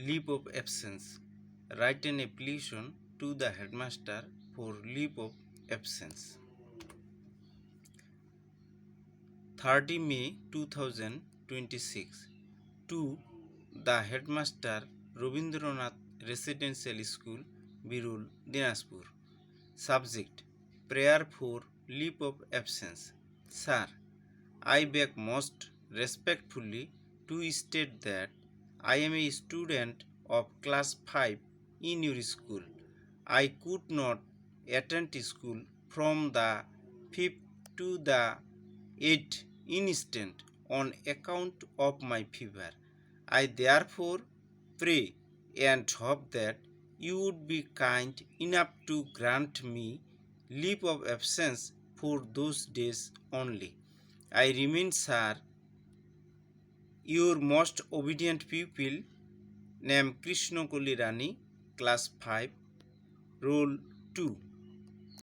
leave of absence. Write an application to the headmaster for leave of absence. 30 May 2026 to the headmaster Robindranath Residential School, Birul, Dinajpur. Subject: prayer for leave of absence. Sir, I beg most respectfully to state that I am a student of class 5 in your school. I could not attend school from the 5th to the 8th instant on account of my fever. I therefore pray and hope that you would be kind enough to grant me leave of absence for those days only. I remain, sir, your most obedient pupil, named Krishnakoli Rani, class 5, roll 2.